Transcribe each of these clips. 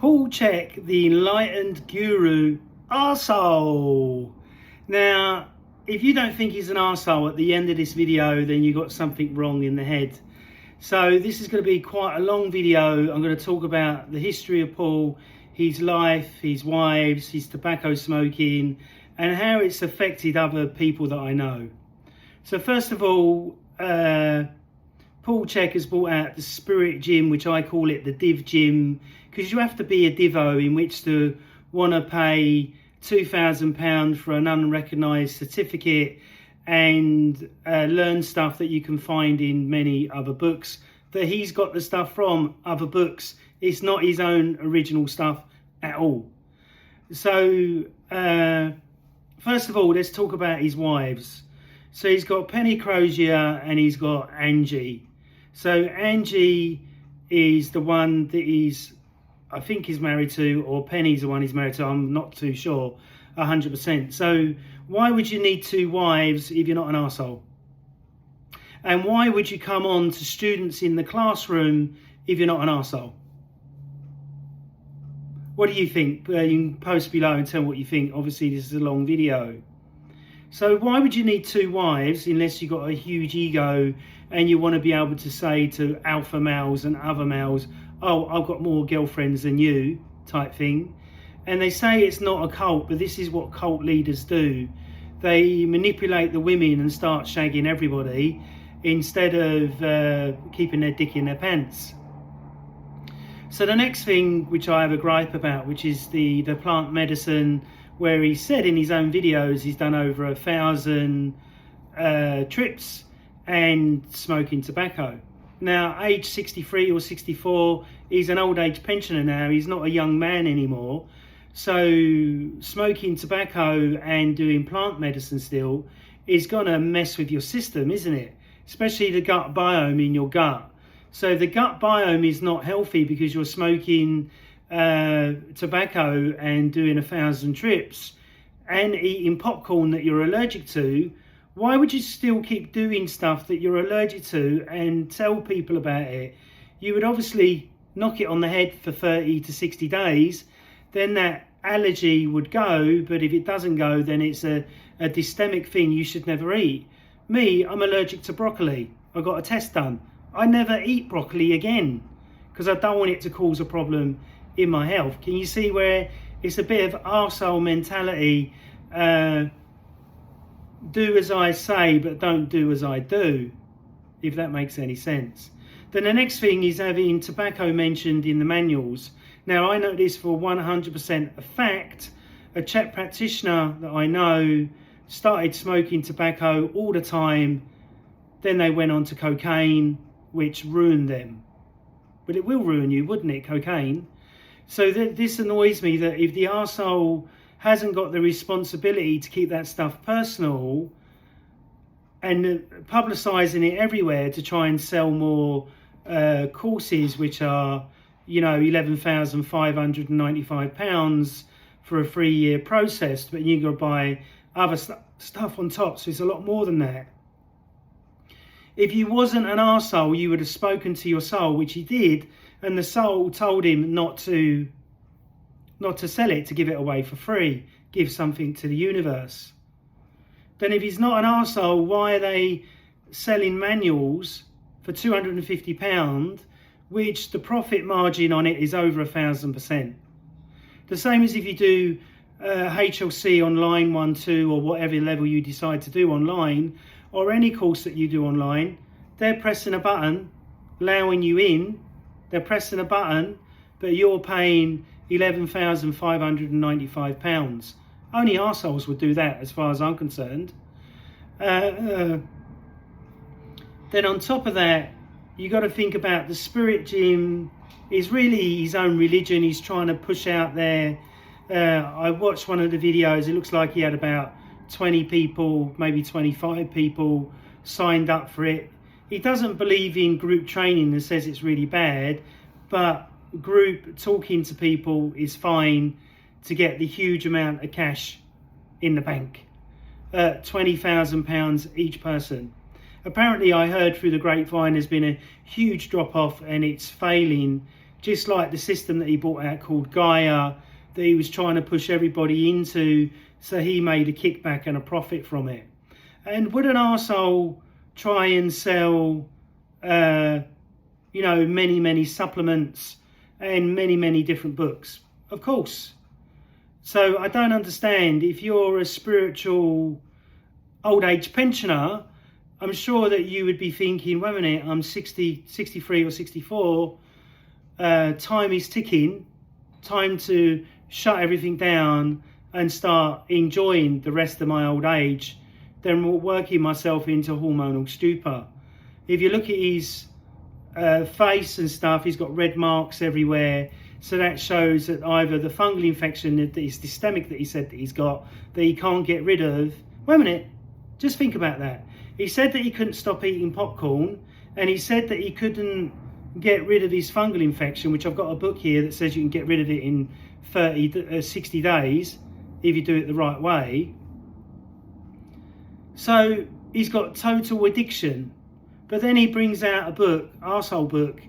Chek, the enlightened guru arsehole. Now, if you don't think he's an arsehole at the end of this video, then you got something wrong in the head. So this is going to be quite a long video. I'm going to talk about the history of Paul, his life, his wives, his tobacco smoking, and how it's affected other people that I know. So first of all, Paul Chek has brought out the Spirit Gym, which I call it the Div Gym, because you have to be a divo in which to want to pay £2,000 for an unrecognised certificate and learn stuff that you can find in many other books, that he's got the stuff from other books. It's not his own original stuff at all. So first of all, let's talk about his wives. So he's got Penny Crozier and he's got Angie. So Angie is the one that I think he's married to, or Penny's the one he's married to. I'm not too sure 100%. So why would you need two wives if you're not an arsehole? And why would you come on to students in the classroom if you're not an arsehole? What do you think? You can post below and tell me what you think. Obviously this is a long video. So why would you need two wives unless you've got a huge ego and you want to be able to say to alpha males and other males, oh, I've got more girlfriends than you, type thing. And they say it's not a cult, but this is what cult leaders do. They manipulate the women and start shagging everybody instead of keeping their dick in their pants. So the next thing which I have a gripe about, which is the plant medicine, where he said in his own videos he's done over 1,000 trips and smoking tobacco. Now, age 63 or 64, he's an old age pensioner now. He's not a young man anymore. So smoking tobacco and doing plant medicine still is going to mess with your system, isn't it? Especially the gut biome in your gut. So the gut biome is not healthy because you're smoking tobacco and doing 1,000 trips and eating popcorn that you're allergic to. Why would you still keep doing stuff that you're allergic to and tell people about it? You would obviously knock it on the head for 30 to 60 days, then that allergy would go, but if it doesn't go, then it's a systemic thing you should never eat. Me, I'm allergic to broccoli. I got a test done. I never eat broccoli again because I don't want it to cause a problem in my health. Can you see where it's a bit of arsehole mentality? Do as I say, but don't do as I do, if that makes any sense. Then the next thing is having tobacco mentioned in the manuals. Now, I know this for 100% a fact. A Chek practitioner that I know started smoking tobacco all the time. Then they went on to cocaine, which ruined them. But it will ruin you, wouldn't it, cocaine? So this annoys me, that if the arsehole hasn't got the responsibility to keep that stuff personal and publicising it everywhere to try and sell more courses, which are, you know, £11,595 for a 3-year process, but you got to buy other stuff on top, so it's a lot more than that. If you wasn't an arsehole, you would have spoken to your soul, which he did, and the soul told him not to sell it, to give it away for free, give something to the universe. Then if he's not an arsehole, why are they selling manuals for £250, which the profit margin on it is over 1,000%? The same as if you do HLC online 1, 2, or whatever level you decide to do online, or any course that you do online, they're pressing a button, allowing you in, they're pressing a button, but you're paying £11,595. Only arseholes would do that, as far as I'm concerned. Then on top of that, you got to think about the Spirit Gym is really his own religion. He's trying to push out there. I watched one of the videos. It looks like he had about 20 people, maybe 25 people signed up for it. He doesn't believe in group training and says it's really bad, but group talking to people is fine to get the huge amount of cash in the bank. £20,000 each person. Apparently I heard through the grapevine there's been a huge drop off and it's failing just like the system that he brought out called Gaia, that he was trying to push everybody into, so he made a kickback and a profit from it. And would an arsehole try and sell, you know, many supplements and many different books? Of course. So I don't understand, if you're a spiritual old age pensioner, I'm sure that you would be thinking, wait a minute, I'm 60, 63 or 64, time is ticking, time to shut everything down and start enjoying the rest of my old age, then working myself into hormonal stupor. If you look at his face and stuff, he's got red marks everywhere, so that shows that either the fungal infection that is systemic that he said that he's got, that he can't get rid of. Wait a minute, just think about that. He said that he couldn't stop eating popcorn, and he said that he couldn't get rid of his fungal infection, which I've got a book here that says you can get rid of it in 60 days if you do it the right way. So he's got total addiction. But then he brings out a book, arsehole book,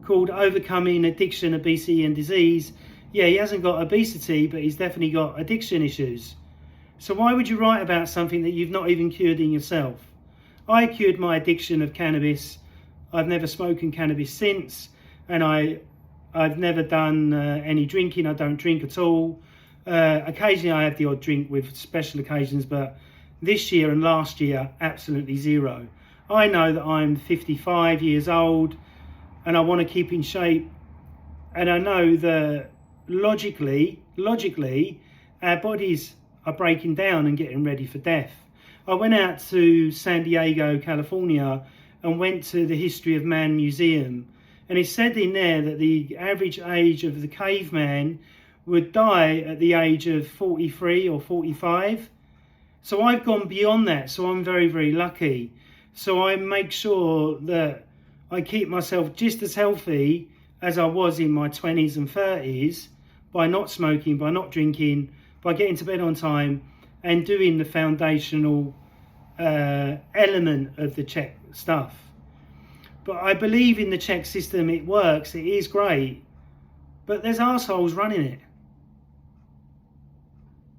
called Overcoming Addiction, Obesity and Disease. Yeah, he hasn't got obesity, but he's definitely got addiction issues. So why would you write about something that you've not even cured in yourself? I cured my addiction of cannabis. I've never smoked cannabis since, and I've never done any drinking. I don't drink at all. Occasionally I have the odd drink with special occasions, but this year and last year, absolutely zero. I know that I'm 55 years old and I want to keep in shape, and I know that logically our bodies are breaking down and getting ready for death. I went out to San Diego, California, and went to the History of Man Museum, and it said in there that the average age of the caveman would die at the age of 43 or 45. So I've gone beyond that, so I'm very lucky. So I make sure that I keep myself just as healthy as I was in my 20s and 30s by not smoking, by not drinking, by getting to bed on time and doing the foundational element of the Chek stuff. But I believe in the Chek system. It works, it is great, but there's arseholes running it.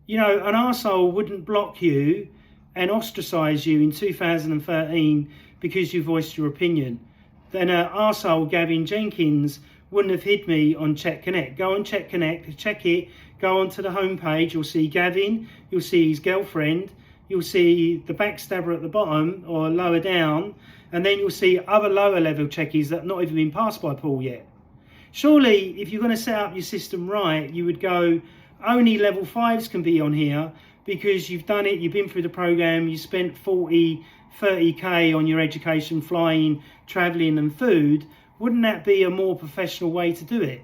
You know, an arsehole wouldn't block you and ostracize you in 2013 because you voiced your opinion. Then an arsehole, Gavin Jennings, wouldn't have hid me on Chek. Go on Chek, check it, go onto the homepage, you'll see Gavin, you'll see his girlfriend, you'll see the backstabber at the bottom or lower down, and then you'll see other lower level Chekkies that have not even been passed by Paul yet. Surely, if you're going to set up your system right, you would go, only level 5s can be on here because you've done it, you've been through the program, you spent 40, 30k on your education, flying, traveling and food. Wouldn't that be a more professional way to do it?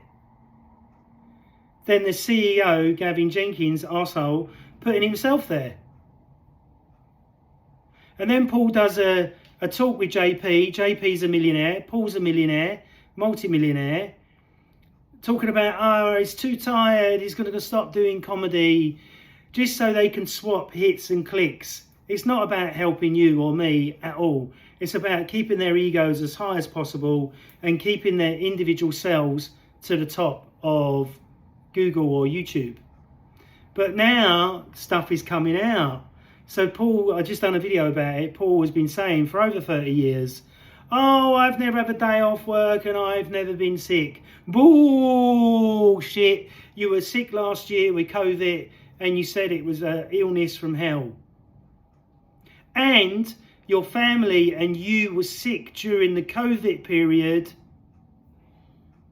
Then the CEO, Gavin Jennings, arsehole, putting himself there. And then Paul does a talk with JP. JP's a millionaire, Paul's a millionaire, multi-millionaire, talking about, oh, he's too tired, he's going to stop doing comedy, just so they can swap hits and clicks. It's not about helping you or me at all. It's about keeping their egos as high as possible and keeping their individual selves to the top of Google or YouTube. But now stuff is coming out. So Paul, I just done a video about it. Paul has been saying for over 30 years, oh, I've never had a day off work and I've never been sick. Bullshit. You were sick last year with COVID and you said it was an illness from hell. And your family and you were sick during the COVID period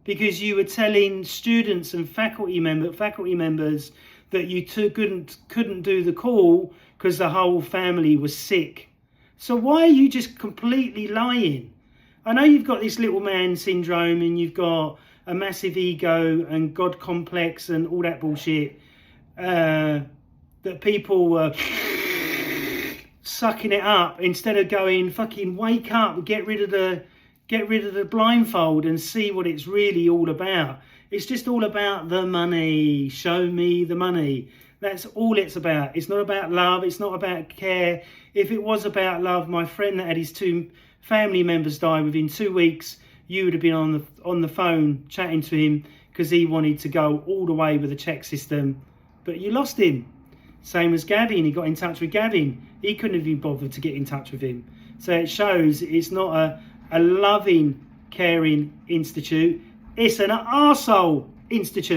because you were telling students and faculty members that you couldn't do the call because the whole family was sick. So why are you just completely lying? I know you've got this little man syndrome and you've got a massive ego and God complex and all that bullshit, that people were sucking it up instead of going, fucking wake up, get rid of the blindfold and see what it's really all about. It's just all about the money. Show me the money. That's all it's about. It's not about love. It's not about care. If it was about love, my friend that had his 2 family members die within 2 weeks you would have been on the phone chatting to him because he wanted to go all the way with the Chek system, but you lost him. Same as Gavin, he got in touch with Gavin. He couldn't have been bothered to get in touch with him. So it shows it's not a loving, caring institute. It's an arsehole institute.